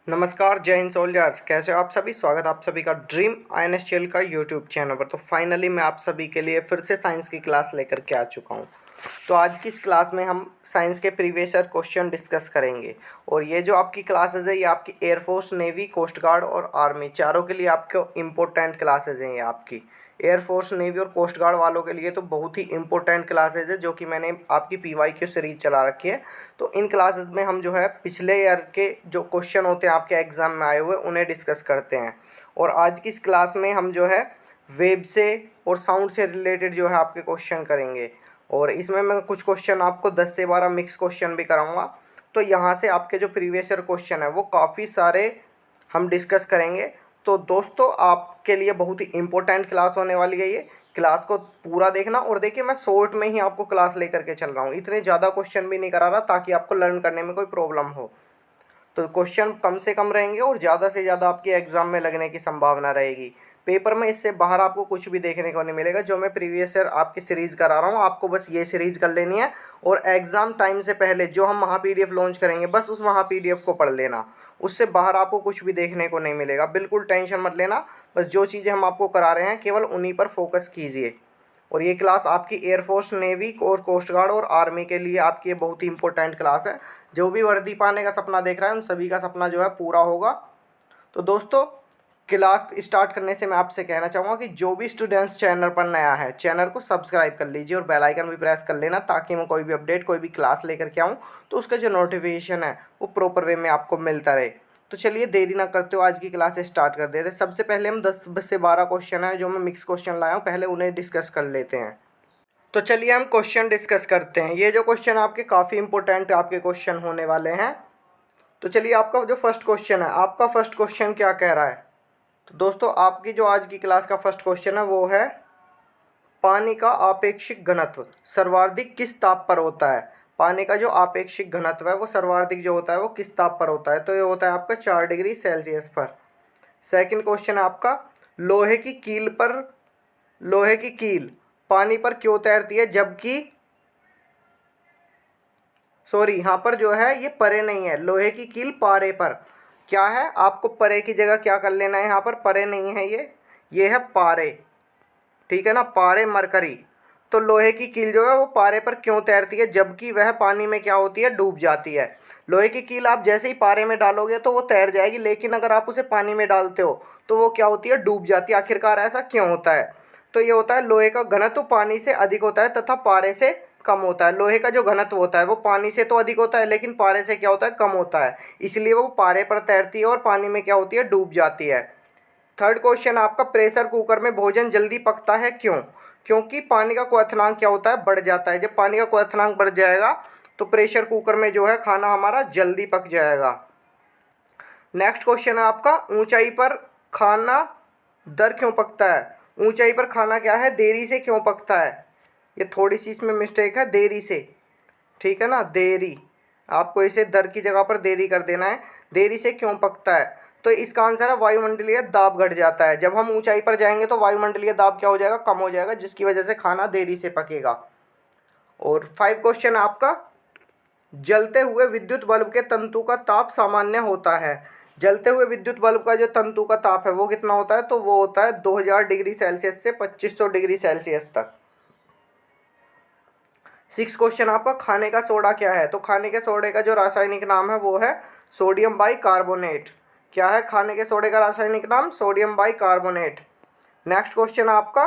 नमस्कार, जय हिंद सोल्जर्स। कैसे हो आप सभी? स्वागत है आप सभी का ड्रीम INSTL का यूट्यूब चैनल पर। तो फाइनली मैं आप सभी के लिए फिर से साइंस की क्लास लेकर के आ चुका हूं। तो आज की इस क्लास में हम साइंस के प्रीवियस ईयर क्वेश्चन डिस्कस करेंगे। और ये जो आपकी क्लासेज है ये आपकी एयरफोर्स, नेवी, कोस्ट गार्ड और आर्मी चारों के लिए आपको इम्पोर्टेंट क्लासेज हैं। ये आपकी एयरफोर्स, नेवी और कोस्ट गार्ड वालों के लिए तो बहुत ही इंपॉर्टेंट क्लासेज है, जो कि मैंने आपकी PYQ सीरीज चला रखी है। तो इन क्लासेस में हम जो है पिछले ईयर के जो क्वेश्चन होते हैं आपके एग्ज़ाम में आए हुए उन्हें डिस्कस करते हैं। और आज की इस क्लास में हम जो है वेब से और साउंड से रिलेटेड जो है आपके क्वेश्चन करेंगे। और इसमें मैं कुछ क्वेश्चन आपको 10 से 12 मिक्स क्वेश्चन भी कराऊंगा। तो यहाँ से आपके जो प्रीवियस ईयर क्वेश्चन है वो काफ़ी सारे हम डिस्कस करेंगे। तो दोस्तों आपके लिए बहुत ही इम्पोर्टेंट क्लास होने वाली है ये। क्लास को पूरा देखना। और देखिए मैं शॉर्ट में ही आपको क्लास लेकर के चल रहा हूँ, इतने ज़्यादा क्वेश्चन भी नहीं करा रहा ताकि आपको लर्न करने में कोई प्रॉब्लम हो। तो क्वेश्चन कम से कम रहेंगे और ज़्यादा से ज़्यादा आपके एग्ज़ाम में लगने की संभावना रहेगी। पेपर में इससे बाहर आपको कुछ भी देखने को नहीं मिलेगा। जो मैं प्रीवियस ईयर आपकी सीरीज़ करा रहा हूँ आपको बस ये सीरीज़ कर लेनी है। और एग्ज़ाम टाइम से पहले जो हम वहाँ PDF लॉन्च करेंगे बस उस वहाँ PDF को पढ़ लेना। उससे बाहर आपको कुछ भी देखने को नहीं मिलेगा। बिल्कुल टेंशन मत लेना, बस जो चीज़ें हम आपको करा रहे हैं केवल उन्हीं पर फोकस कीजिए। और ये क्लास आपकी एयरफोर्स, नेवी और कोस्ट गार्ड और आर्मी के लिए आपकी ये बहुत ही इंपॉर्टेंट क्लास है। जो भी वर्दी पाने का सपना देख रहा है उन सभी का सपना जो है पूरा होगा। तो दोस्तों क्लास स्टार्ट करने से मैं आपसे कहना चाहूँगा कि जो भी स्टूडेंट्स चैनल पर नया है चैनल को सब्सक्राइब कर लीजिए और बेल आइकन भी प्रेस कर लेना, ताकि मैं कोई भी अपडेट, कोई भी क्लास लेकर के आऊँ तो उसका जो नोटिफिकेशन है वो प्रॉपर वे में आपको मिलता रहे। तो चलिए देरी ना करते हो आज की क्लास स्टार्ट कर देते। सबसे पहले हम 10 से 12 क्वेश्चन है जो मैं मिक्स क्वेश्चन लाया हूँ, पहले उन्हें डिस्कस कर लेते हैं। तो चलिए हम क्वेश्चन डिस्कस करते हैं। ये जो क्वेश्चन आपके काफ़ी इंपॉर्टेंट आपके क्वेश्चन होने वाले हैं। तो चलिए आपका जो फर्स्ट क्वेश्चन है, आपका फर्स्ट क्वेश्चन क्या कह रहा है? तो दोस्तों आपकी जो आज की क्लास का फर्स्ट क्वेश्चन है वो है पानी का आपेक्षिक घनत्व सर्वाधिक किस ताप पर होता है? पानी का जो आपेक्षिक घनत्व है वो सर्वाधिक जो होता है वो किस ताप पर होता है? तो ये होता है आपका 4 डिग्री सेल्सियस पर। सेकंड क्वेश्चन है आपका लोहे की कील पर, लोहे की कील पानी पर क्यों तैरती है जबकि, सॉरी यहाँ पर जो है ये परे नहीं है, लोहे की कील पारे पर। क्या है, आपको परे की जगह क्या कर लेना है, यहाँ पर परे नहीं है ये है पारे। ठीक है ना, पारे मरकरी। तो लोहे की कील जो है वो पारे पर क्यों तैरती है जबकि वह पानी में क्या होती है, डूब जाती है। लोहे की कील आप जैसे ही पारे में डालोगे तो वो तैर जाएगी, लेकिन अगर आप उसे पानी में डालते हो तो वो क्या होती है, डूब जाती है। आखिरकार ऐसा क्यों होता है? तो ये होता है लोहे का घनत्व पानी से अधिक होता है तथा पारे से कम होता है। लोहे का जो घनत्व होता है वो पानी से तो अधिक होता है लेकिन पारे से क्या होता है, कम होता है। इसलिए वो पारे पर तैरती है और पानी में क्या होती है, डूब जाती है। थर्ड क्वेश्चन आपका प्रेशर कुकर में भोजन जल्दी पकता है क्यों? क्योंकि पानी का क्वथनांक क्या होता है, बढ़ जाता है। जब पानी का क्वथनांक बढ़ जाएगा तो प्रेशर कुकर में जो है खाना हमारा जल्दी पक जाएगा। नेक्स्ट क्वेश्चन है आपका ऊंचाई पर खाना दर क्यों पकता है? ऊंचाई पर खाना क्या है, देरी से क्यों पकता है? ये थोड़ी सी इसमें मिस्टेक है, देरी से। ठीक है ना, देरी, आपको इसे दर की जगह पर देरी कर देना है। देरी से क्यों पकता है? तो इसका आंसर है वायुमंडलीय दाब घट जाता है। जब हम ऊंचाई पर जाएंगे तो वायुमंडलीय दाब क्या हो जाएगा, कम हो जाएगा, जिसकी वजह से खाना देरी से पकेगा। और 5 क्वेश्चन आपका जलते हुए विद्युत बल्ब के तंतु का ताप सामान्य होता है। जलते हुए विद्युत बल्ब का जो तंतु का ताप है वो कितना होता है? तो वो होता है 2000 डिग्री सेल्सियस से 2500 डिग्री सेल्सियस तक। 6 क्वेश्चन आपका खाने का सोडा क्या है? तो खाने के सोडे का जो रासायनिक नाम है वो है सोडियम बाइकार्बोनेट। क्या है खाने के सोडे का रासायनिक नाम? Sodium bicarbonate. नेक्स्ट क्वेश्चन आपका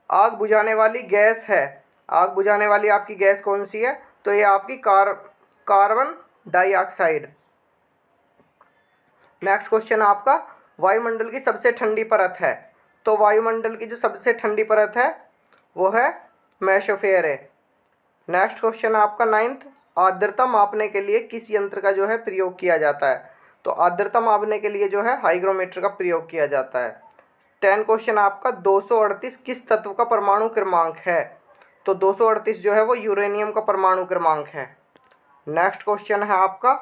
आग बुझाने वाली गैस है, आग बुझाने वाली आपकी गैस कौन सी है? तो ये आपकी कार्बन डाइऑक्साइड। नेक्स्ट क्वेश्चन आपका वायुमंडल की सबसे ठंडी परत है। तो वायुमंडल की जो सबसे ठंडी परत है वो है मेसोस्फीयर है। नेक्स्ट क्वेश्चन आपका 9th आर्द्रता मापने के लिए किस यंत्र का जो है प्रयोग किया जाता है? तो आर्द्रता मापने के लिए जो है हाइग्रोमीटर का प्रयोग किया जाता है। 10 क्वेश्चन आपका 238 किस तत्व का परमाणु क्रमांक है? तो 238 जो है वो यूरेनियम का परमाणु क्रमांक है। नेक्स्ट क्वेश्चन है आपका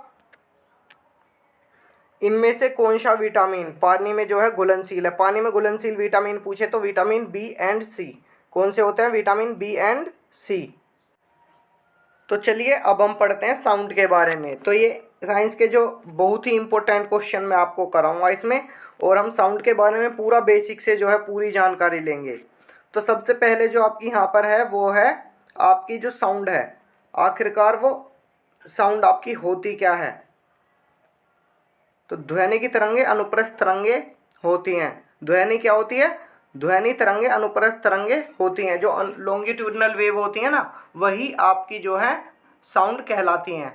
इनमें से कौन सा विटामिन पानी में जो है घुलनशील है? पानी में घुलनशील विटामिन पूछे तो विटामिन बी एंड सी। कौन से होते हैं? विटामिन बी एंड सी। तो चलिए अब हम पढ़ते हैं साउंड के बारे में। तो ये साइंस के जो बहुत ही इंपॉर्टेंट क्वेश्चन मैं आपको कराऊंगा इसमें, और हम साउंड के बारे में पूरा बेसिक से जो है पूरी जानकारी लेंगे। तो सबसे पहले जो आपकी यहाँ पर है वो है आपकी जो साउंड है, आखिरकार वो साउंड आपकी होती क्या है। तो ध्वनि की तरंगे अनुप्रस्थ तरंगे होती हैं। ध्वनि क्या होती है? ध्वनि तरंगे अनुप्रस्थ तरंगे होती हैं। जो लॉन्गिट्यूडिनल वेव होती है ना, वही आपकी जो है साउंड कहलाती हैं।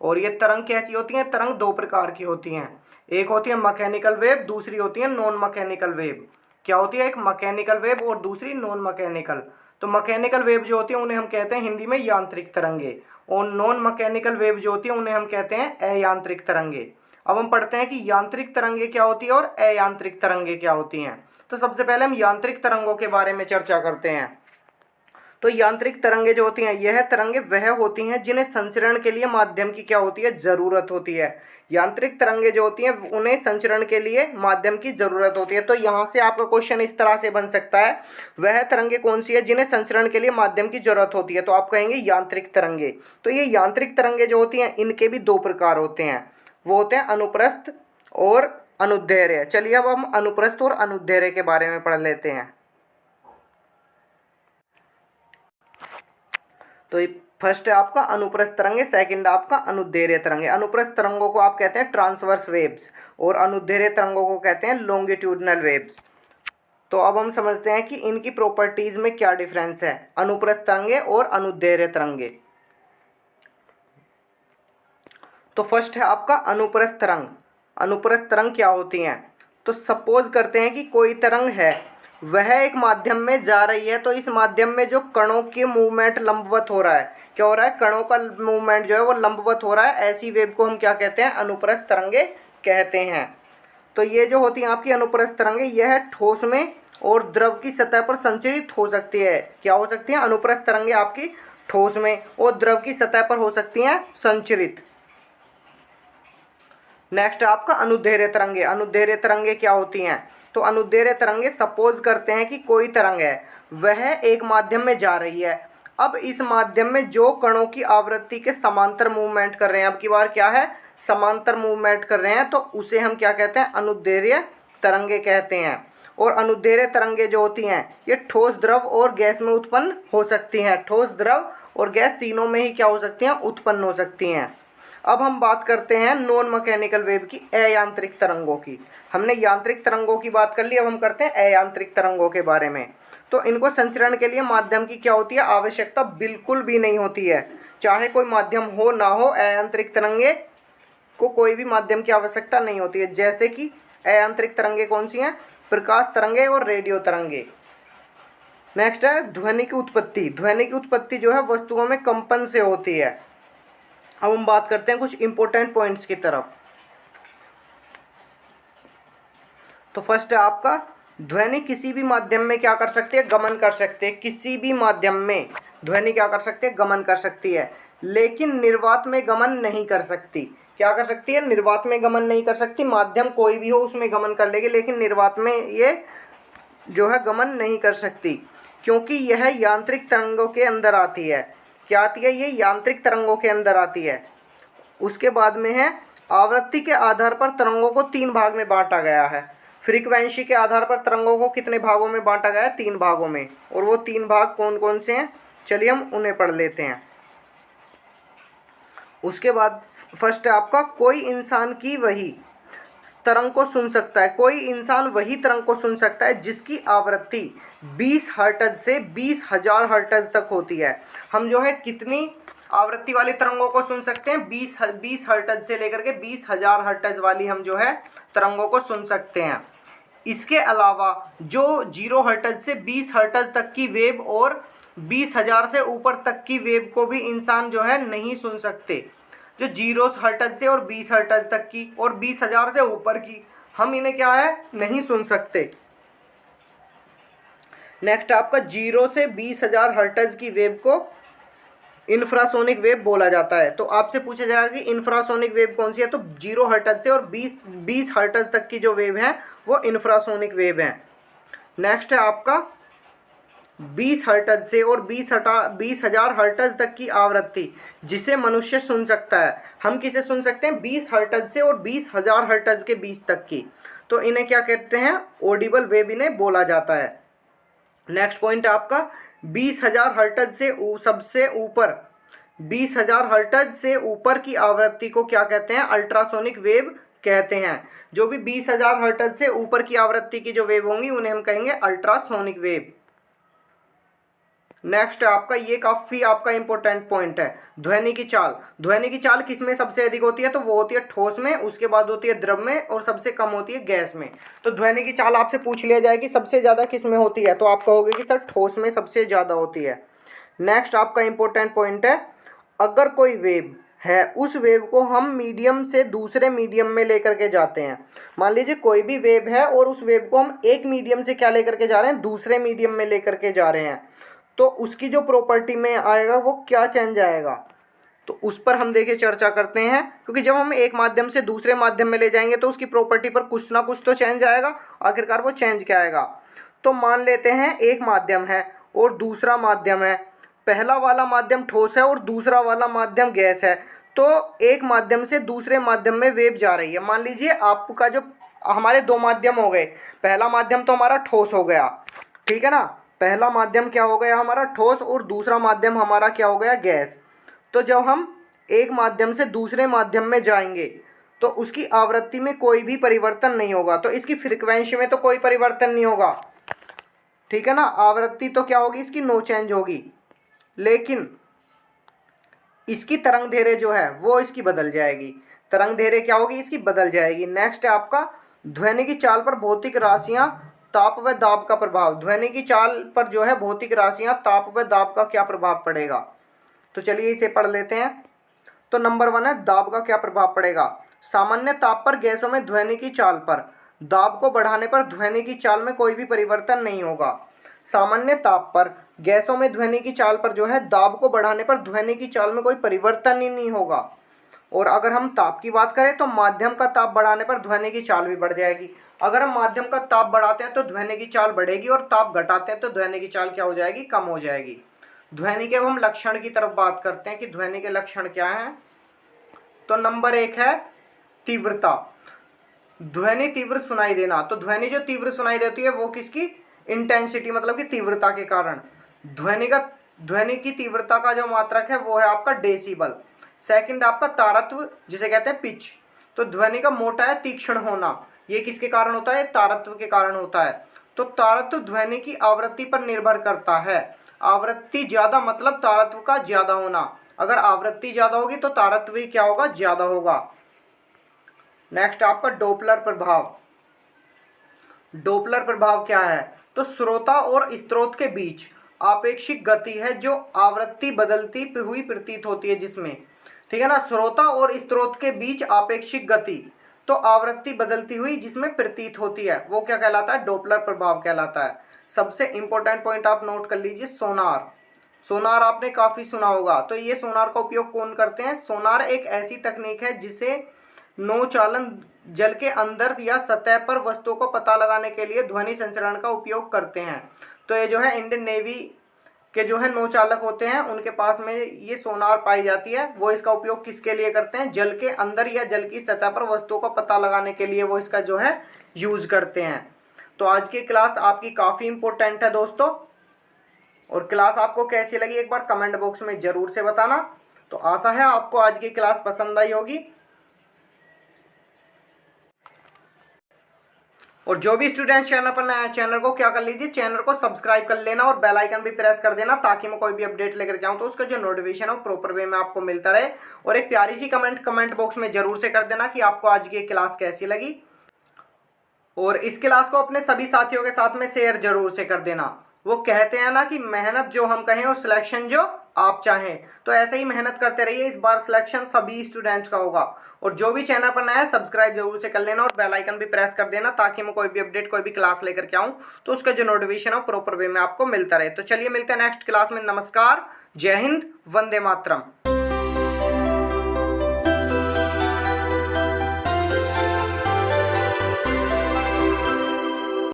और ये तरंग कैसी होती हैं? तरंग दो प्रकार की होती हैं। एक होती है मैकेनिकल वेव, दूसरी होती है नॉन मैकेनिकल वेव। क्या होती है? एक मैकेनिकल वेव और दूसरी नॉन मैकेनिकल। तो मैकेनिकल वेव जो होती है उन्हें हम कहते हैं हिंदी में यांत्रिक तरंगे, और नॉन मैकेनिकल वेव जो होती है उन्हें हम कहते हैं अयांत्रिक तरंगे। अब हम पढ़ते हैं कि यांत्रिक तरंगे क्या होती है और अयांत्रिक तरंगे क्या होती हैं। तो सबसे पहले हम यांत्रिक तरंगों के बारे में चर्चा करते हैं। तो यांत्रिक तरंगे जो होती हैं, यह तरंगे वह होती हैं जिन्हें संचरण के लिए माध्यम की क्या होती है? जरूरत होती है। यांत्रिक तरंगे जो होती हैं उन्हें संचरण के लिए माध्यम की जरूरत होती है। तो यहाँ से आपका क्वेश्चन इस तरह से बन सकता है, वह तरंगे कौन सी है जिन्हें संचरण के लिए माध्यम की जरूरत होती है? तो आप कहेंगे यांत्रिक तरंगे। तो ये यांत्रिक तरंगे जो होती हैं इनके भी दो प्रकार होते हैं, वो होते हैं अनुप्रस्थ और अनुदैर्घ्य। चलिए अब हम अनुप्रस्थ और अनुदैर्घ्य के बारे में पढ़ लेते हैं। तो फर्स्ट है आपका अनुप्रस्थ तरंगे, सेकंड आपका अनुदैर्घ्य तरंगे। अनुप्रस्थ तरंगों को आप कहते हैं ट्रांसवर्स वेव्स और अनुदैर्घ्य तरंगों को कहते हैं लॉन्गिट्यूडिनल वेव्स। तो अब हम समझते हैं कि इनकी प्रॉपर्टीज में क्या डिफरेंस है, अनुप्रस्थ तरंगे और अनुदैर्घ्य तरंगे। तो फर्स्ट है आपका अनुप्रस्थ तरंग। अनुप्रस्थ तरंग क्या होती हैं? तो सपोज करते हैं कि कोई तरंग है, वह एक माध्यम में जा रही है, तो इस माध्यम में जो कणों के मूवमेंट लंबवत हो रहा है, क्या हो रहा है? कणों का मूवमेंट जो है वो लंबवत हो रहा है। ऐसी वेव को हम क्या कहते हैं? अनुप्रस्थ तरंगे कहते हैं। तो ये जो होती है आपकी अनुप्रस्थ तरंगे, यह ठोस में और द्रव की सतह पर संचरित हो सकती है। क्या हो सकती है? अनुप्रस्थ तरंगे आपकी ठोस में और द्रव की सतह पर हो सकती हैं संचरित। नेक्स्ट आपका अनुदैर्घ्य तरंगे। अनुदैर्घ्य तरंगे क्या होती हैं? तो अनुदैर्घ्य तरंगे सपोज करते हैं कि कोई तरंग है, वह एक माध्यम में जा रही है। अब इस माध्यम में जो कणों की आवृत्ति के समांतर मूवमेंट कर रहे हैं, अब की बार क्या है? समांतर मूवमेंट कर रहे हैं, तो उसे हम क्या कहते हैं? अनुदैर्घ्य तरंगे कहते हैं। और अनुदैर्घ्य तरंगे जो होती हैं ये ठोस, द्रव और गैस में उत्पन्न हो सकती हैं। ठोस, द्रव और गैस तीनों में ही क्या हो सकती हैं? उत्पन्न हो सकती हैं। अब हम बात करते हैं नॉन मैकेनिकल वेव की, अयांत्रिक तरंगों की। हमने यांत्रिक तरंगों की बात कर ली, अब हम करते हैं अयांत्रिक तरंगों के बारे में। तो इनको संचरण के लिए माध्यम की क्या होती है? आवश्यकता बिल्कुल भी नहीं होती है। चाहे कोई माध्यम हो ना हो, अयांत्रिक तरंगे को कोई भी माध्यम की आवश्यकता नहीं होती है। जैसे कि अयांत्रिक तरंगे कौन सी हैं? प्रकाश तरंगे और रेडियो तरंगे। नेक्स्ट है ध्वनि की उत्पत्ति। ध्वनि की उत्पत्ति जो है वस्तुओं में कंपन से होती है। अब हम बात करते हैं कुछ इंपॉर्टेंट पॉइंट्स की तरफ। तो फर्स्ट है आपका ध्वनि किसी भी माध्यम में क्या कर सकती है? गमन कर सकते हैं। किसी भी माध्यम में ध्वनि क्या कर सकती है? गमन कर सकती है, लेकिन निर्वात में गमन नहीं कर सकती। क्या कर सकती है? निर्वात में गमन नहीं कर सकती। माध्यम कोई भी हो उसमें गमन कर लेगी, लेकिन निर्वात में ये जो है गमन नहीं कर सकती, क्योंकि यह यांत्रिक तरंगों के अंदर आती है। क्या आती है? ये यांत्रिक तरंगों के अंदर आती है। उसके बाद में है आवृत्ति के आधार पर तरंगों को तीन भाग में बांटा गया है। फ्रीक्वेंसी के आधार पर तरंगों को कितने भागों में बांटा गया है? तीन भागों में। और वो तीन भाग कौन कौन से हैं? चलिए हम उन्हें पढ़ लेते हैं। उसके बाद फर्स्ट है आपका कोई इंसान की वही तरंग को सुन सकता है। कोई इंसान वही तरंग को सुन सकता है जिसकी आवृत्ति 20 हर्ट्ज से 20,000 हर्ट्ज तक होती है। हम जो है कितनी आवृत्ति वाली तरंगों को सुन सकते हैं? 20 हर्ट्ज से लेकर के 20,000 हर्ट्ज वाली हम जो है तरंगों को सुन सकते हैं। इसके अलावा जो 0 हर्ट्ज से 20 हर्ट्ज तक की वेव और 20,000 से ऊपर तक की वेव को भी इंसान जो है नहीं सुन सकते। जो 0 हर्ट्ज से और 20 हर्ट्ज तक की और 20,000 से ऊपर की, हम इन्हें क्या है? नहीं सुन सकते। नेक्स्ट आपका 0 से 20,000 हर्ट्ज की वेव को इंफ्रासोनिक वेव बोला जाता है। तो आपसे पूछा जाएगा कि इंफ्रासोनिक वेव कौन सी है? तो 0 हर्ट्ज से और 20 हर्ट्ज तक की जो वेव है वो इंफ्रासोनिक वेव है। नेक्स्ट है आपका 20 हर्ट्ज से और 20,000 हर्ट्ज तक की आवृत्ति जिसे मनुष्य सुन सकता है। हम किसे सुन सकते हैं? 20 हर्ट्ज से और 20,000 हर्ट्ज के बीच तक की। तो इन्हें क्या कहते हैं? ऑडिबल वेव इन्हें बोला जाता है। नेक्स्ट पॉइंट आपका 20,000 हर्ट्ज से सबसे ऊपर 20,000 हर्ट्ज से ऊपर की आवृत्ति को क्या कहते हैं? अल्ट्रासोनिक वेव कहते हैं। जो भी 20,000 हर्ट्ज से ऊपर की आवृत्ति की जो वेव होंगी उन्हें हम कहेंगे अल्ट्रासोनिक वेव। नेक्स्ट आपका ये काफी आपका इंपॉर्टेंट पॉइंट है, ध्वनि की चाल। ध्वनि की चाल किस में सबसे अधिक होती है? तो वो होती है ठोस में, उसके बाद होती है द्रव में और सबसे कम होती है गैस में। तो ध्वनि की चाल आपसे पूछ लिया जाए कि सबसे ज्यादा किस में होती है, तो आप कहोगे कि सर ठोस में सबसे ज्यादा होती है। नेक्स्ट आपका इंपॉर्टेंट पॉइंट है, अगर कोई वेव है उस वेव को हम मीडियम से दूसरे मीडियम में लेकर के जाते हैं। मान लीजिए कोई भी वेव है और उस वेव को हम एक मीडियम से क्या लेकर के जा रहे हैं? दूसरे मीडियम में लेकर के जा रहे हैं। तो उसकी जो प्रॉपर्टी में आएगा वो क्या चेंज आएगा, तो उस पर हम देखिए चर्चा करते हैं। क्योंकि जब हम एक माध्यम से दूसरे माध्यम में ले जाएंगे तो उसकी प्रॉपर्टी पर कुछ ना कुछ तो चेंज आएगा। आखिरकार वो चेंज क्या आएगा? तो मान लेते हैं एक माध्यम है और दूसरा माध्यम है। पहला वाला माध्यम ठोस है और दूसरा वाला माध्यम गैस है। तो एक माध्यम से दूसरे माध्यम में वेव जा रही है। मान लीजिए आपका जो हमारे दो माध्यम हो गए, पहला माध्यम तो हमारा ठोस हो गया, ठीक है ना, पहला माध्यम क्या हो गया हमारा? ठोस, और दूसरा माध्यम हमारा क्या हो गया? गैस। तो जब हम एक माध्यम से दूसरे माध्यम में जाएंगे तो उसकी आवृत्ति में कोई भी परिवर्तन नहीं होगा, तो इसकी फ्रीक्वेंसी में तो कोई परिवर्तन नहीं होगा, ठीक है ना। आवृत्ति तो क्या होगी इसकी? नो चेंज होगी। लेकिन इसकी तरंग दैर्ध्य जो है वो इसकी बदल जाएगी। तरंग दैर्ध्य क्या होगी? इसकी बदल जाएगी। नेक्स्ट है आपका ध्वनि की चाल पर भौतिक राशियां, ताप व दाब का प्रभाव। ध्वनि की चाल पर जो है भौतिक राशियां, ताप व दाब का क्या प्रभाव पड़ेगा? तो चलिए इसे पढ़ लेते हैं। तो नंबर 1 है दाब का क्या प्रभाव पड़ेगा। सामान्य ताप पर गैसों में ध्वनि की चाल पर दाब को बढ़ाने पर ध्वनि की चाल में कोई भी परिवर्तन नहीं होगा। सामान्य ताप पर गैसों में ध्वनि की चाल पर जो है दाब को बढ़ाने पर ध्वनि की चाल में कोई परिवर्तन ही नहीं होगा। और अगर हम ताप की बात करें तो माध्यम का ताप बढ़ाने पर ध्वनि की चाल भी बढ़ जाएगी। अगर हम माध्यम का ताप बढ़ाते हैं तो ध्वनि की चाल बढ़ेगी और ताप घटाते हैं तो ध्वनि की चाल क्या हो जाएगी? कम हो जाएगी। ध्वनि के हम लक्षण की तरफ बात करते हैं कि ध्वनि के लक्षण क्या हैं। तो नंबर 1 है तीव्रता। ध्वनि तीव्र सुनाई देना। तो ध्वनि जो तीव्र सुनाई देती है वो किसकी? इंटेंसिटी, मतलब कि तीव्रता के कारण। ध्वनि की तीव्रता का जो मात्रक है वो है आपका डेसिबल। सेकंड आपका तारत्व, जिसे कहते हैं पिच। तो ध्वनि का मोटा है तीक्ष्ण होना, ये किसके कारण होता है? तारत्व के कारण होता है। तो तारत्व ध्वनि की आवृत्ति पर निर्भर करता है। आवृत्ति ज्यादा मतलब तारत्व का ज्यादा होना। अगर आवृत्ति ज्यादा होगी तो तारत्व भी क्या होगा? ज्यादा होगा। नेक्स्ट आपका डोपलर प्रभाव। डोपलर प्रभाव क्या है? तो श्रोता और स्रोत के बीच आपेक्षिक गति है जो आवृत्ति बदलती हुई प्रतीत होती है जिसमें, ठीक है ना। श्रोता और स्रोत के बीच आपेक्षिक गति तो आवृत्ति बदलती हुई जिसमें प्रतीत होती है वो क्या कहलाता है? डोपलर प्रभाव कहलाता है। सबसे इंपॉर्टेंट पॉइंट आप नोट कर लीजिए, सोनार। सोनार आपने काफी सुना होगा। तो ये सोनार का उपयोग कौन करते हैं? सोनार एक ऐसी तकनीक है जिसे नौचालन जल के अंदर या सतह पर वस्तुओं को पता लगाने के लिए ध्वनि संचरण का उपयोग करते हैं। तो ये जो है इंडियन नेवी के जो है नौचालक होते हैं उनके पास में ये सोनार पाई जाती है। वो इसका उपयोग किसके लिए करते हैं? जल के अंदर या जल की सतह पर वस्तुओं को पता लगाने के लिए वो इसका जो है यूज करते हैं। तो आज की क्लास आपकी काफ़ी इंपॉर्टेंट है दोस्तों, और क्लास आपको कैसी लगी एक बार कमेंट बॉक्स में ज़रूर से बताना। तो आशा है आपको आज की क्लास पसंद आई होगी। और जो भी स्टूडेंट चैनल पर नया है चैनल को क्या कर लीजिए, चैनल को सब्सक्राइब कर लेना और बेल आइकन भी प्रेस कर देना ताकि मैं कोई भी अपडेट लेकर के आऊँ तो उसका जो नोटिफिकेशन है प्रॉपर वे में आपको मिलता रहे। और एक प्यारी सी कमेंट बॉक्स में जरूर से कर देना कि आपको आज की क्लास कैसी लगी, और इस क्लास को अपने सभी साथियों के साथ में शेयर जरूर से कर देना। वो कहते हैं ना कि मेहनत जो हम कहें और सिलेक्शन जो आप चाहें, तो ऐसे ही मेहनत करते रहिए। इस बार सिलेक्शन सभी स्टूडेंट्स का होगा। और जो भी चैनल पर नया है सब्सक्राइब जरूर से कर लेना और बेल आइकन भी प्रेस कर देना ताकि मैं कोई भी अपडेट कोई भी क्लास लेकर के आऊँ तो उसका जो नोटिफिकेशन है प्रॉपर वे में आपको मिलता रहे। तो चलिए मिलते हैं नेक्स्ट क्लास में। नमस्कार, जय हिंद, वंदे मातरम।